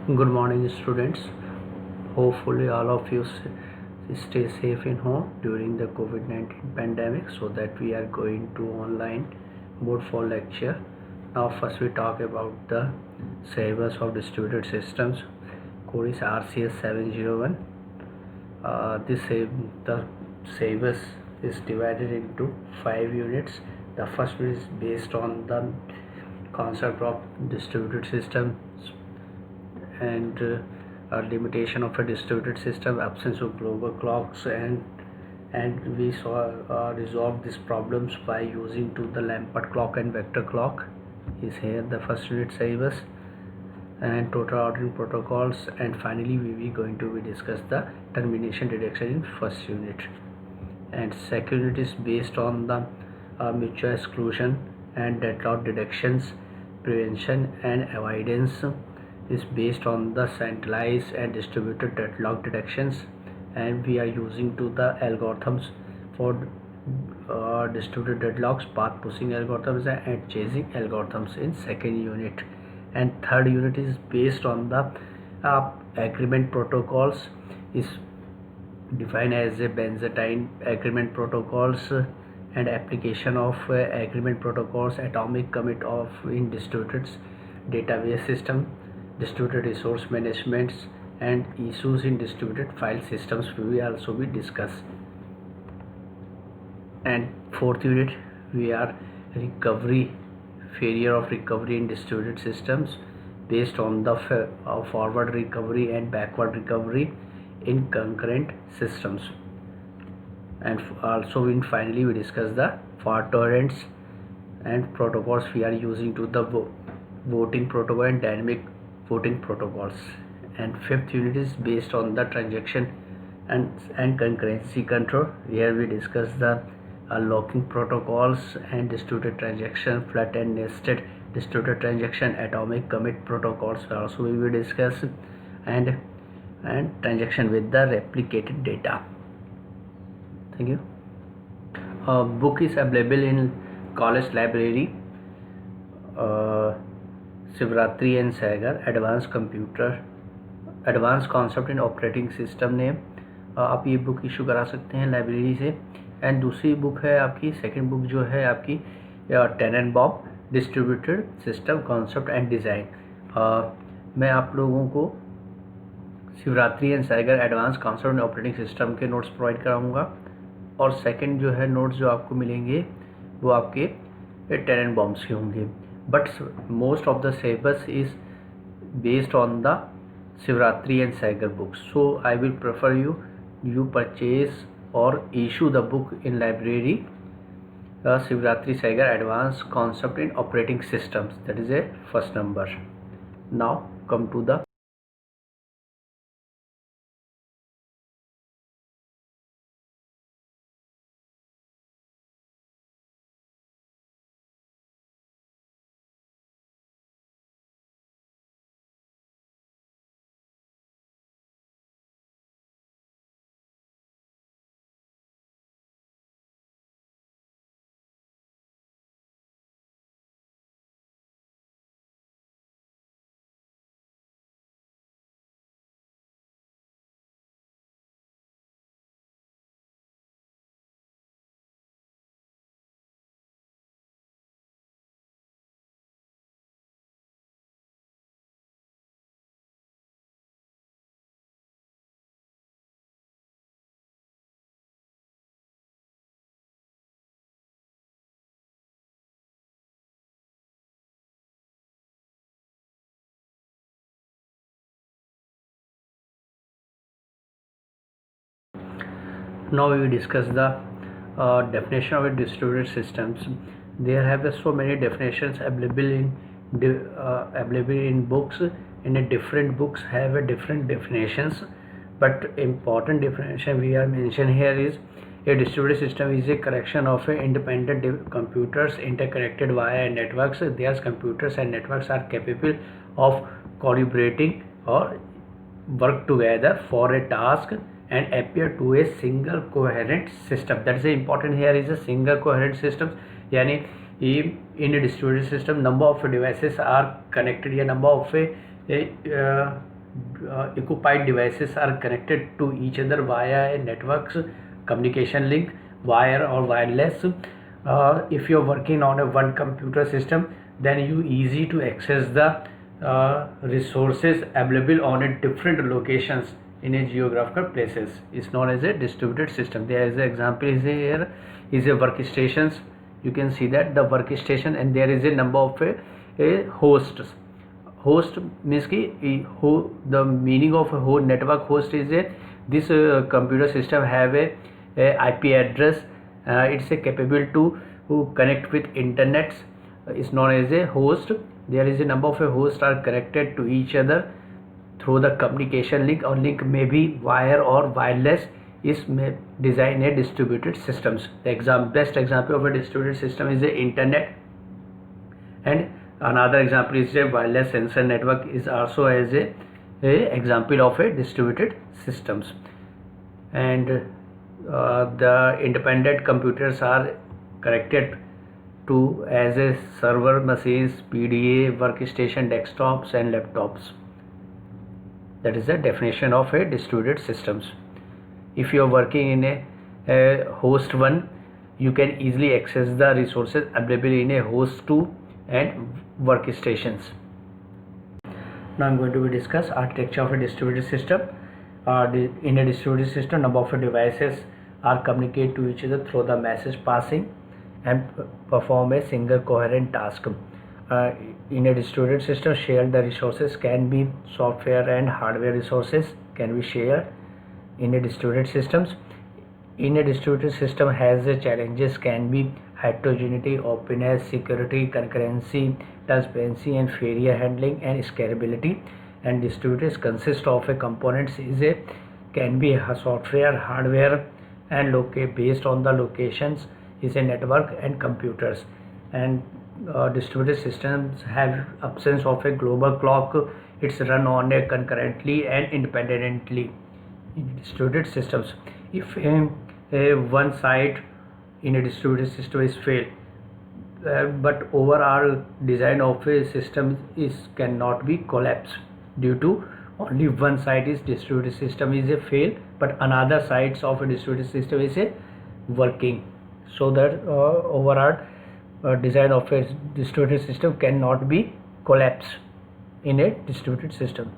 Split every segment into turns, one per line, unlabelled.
Good morning, students. Hopefully, all of you stay safe in home during the COVID-19 pandemic, so that we are going to online mode for lecture. Now, first we talk about the syllabus of distributed systems. Code is RCS 701. The syllabus is divided into 5 units. The first one is based on the concept of distributed systems and limitation of a distributed system, absence of global clocks, and we saw resolve these problems by using to the Lampert clock and vector clock is here the first unit syllabus, and total ordering protocols, and finally we will going to discuss the termination detection in first unit. And second unit is based on the mutual exclusion and deadlock detections, prevention and avoidance is based on the centralized and distributed deadlock detections, and we are using to the algorithms for distributed deadlocks, path pushing algorithms and chasing algorithms in second unit. And third unit is based on the agreement protocols, is defined as a Byzantine agreement protocols and application of agreement protocols, atomic commit of in distributed database system, distributed resource management, and issues in distributed file systems we will also be discussed. And fourth unit we are recovery, failure of recovery in distributed systems based on the forward recovery and backward recovery in concurrent systems. And also finally we discuss the fault tolerance and protocols we are using to the voting protocol and dynamic voting protocols. And fifth unit is based on the transaction and concurrency control. Here we discuss the locking protocols and distributed transaction, flat and nested distributed transaction, atomic commit protocols also we will discuss, and transaction with the replicated data. Thank you. Book is available in college library. Shivaratri and Sagar advance concept in operating system ने आप ये book issue करा सकते हैं library से. And दूसरी book है आपकी सेकंड बुक जो है आपकी Tanenbaum distributed system concept and design. मैं आप लोगों को Shivaratri and Sagar advance concept in operating system के नोट्स प्रोवाइड कराऊंगा, और सेकंड जो है नोट्स जो आपको मिलेंगे वो आपके टेनेनबॉम्स के होंगे. But most of the syllabus is based on the Shivratri and Sagar books. So I will prefer you purchase or issue the book in library, Shivratri Sagar Advanced Concept in Operating Systems. That is a first number. Now come to the now we will discuss the definition of a distributed systems. There have so many definitions available in books. In a different books have a different definitions, but important definition we are mention here is a distributed system is a collection of independent computers interconnected via networks. Their computers and networks are capable of collaborating or work together for a task and appear to a single coherent system. That is important here is a single coherent system. Yani in a distributed system number of devices are connected, या number of occupied devices are connected to each other via a network's communication link, wire or wireless. If you're working on a one computer system, then you easy to access the resources available on a different locations in a geographical places. It's known as a distributed system. There is an example is here is a workstations. You can see that the workstation, and there is a number of a hosts. Host means the meaning of a whole network host is a this computer system have a IP address. It's a capable to connect with internets. Is known as a host. There is a number of a hosts are connected to each other through the communication link, or link may be wire or wireless. Is design a distributed systems. The best example of a distributed system is the internet, and another example is a wireless sensor network is also as a example of a distributed systems. And the independent computers are connected to as a server machines, PDA, workstation, desktops and laptops. That is the definition of a distributed systems. If you are working in a host 1, you can easily access the resources available in a host 2 and workstations. Now I'm going to discuss architecture of a distributed system. In a distributed system, number of devices are communicate to each other through the message passing and perform a single coherent task. In a distributed system, shared the resources can be software and hardware resources can be shared in a distributed systems. In a distributed system has challenges can be heterogeneity, openness, security, concurrency, transparency and failure handling and scalability. And distributors consist of a components can be a software, hardware and based on the locations is a network and computers. And distributed systems have absence of a global clock. It's run on a concurrently and independently. In distributed systems, if one side in a distributed system is failed, but overall design of a system cannot be collapsed due to only one side is distributed system is a fail, but another sides of a distributed system is a working. So that overall design of a distributed system cannot be collapsed in a distributed system.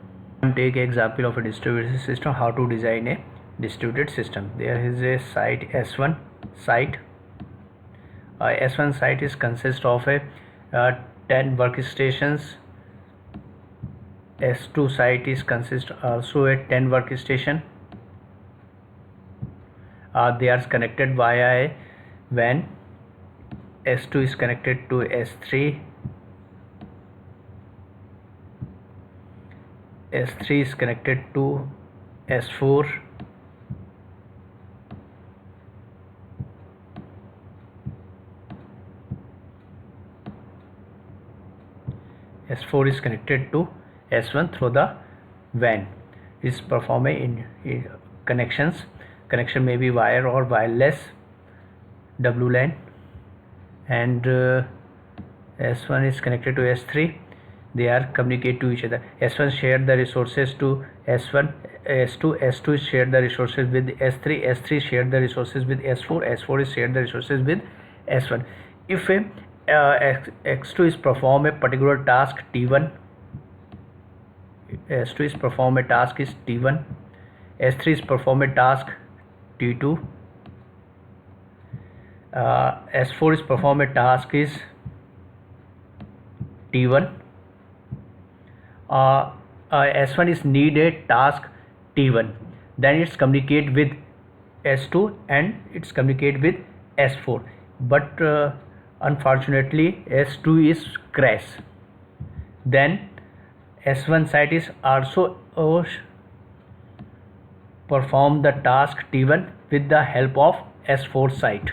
Take example of a distributed system, how to design a distributed system. There is a site S1 site. S1 site is consist of a 10 workstations. S2 site is consist also a 10 workstation. They are connected via a WAN. S2 is connected to S3. S3 is connected to S4. S4 is connected to S1 through the WAN. Is performing in connections. Connection may be wire or wireless, WLAN. And S1 is connected to S3. They are communicate to each other. S1 share the resources to S1, S2 share the resources with S3, S3 share the resources with S4, S4 is share the resources with S1. If X2 is perform a particular task T1, S2 is perform a task is T1, S3 is perform a task T2, S4 is perform a task is T1, S1 is need a task T1, then it's communicate with S2 and it's communicate with S4, but unfortunately S2 is crash. Then S1 site is also perform the task T1 with the help of S4 site,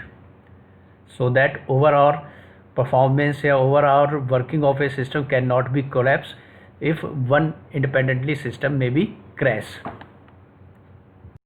so that overall performance or overall working of a system cannot be collapsed if one independently system may be crash.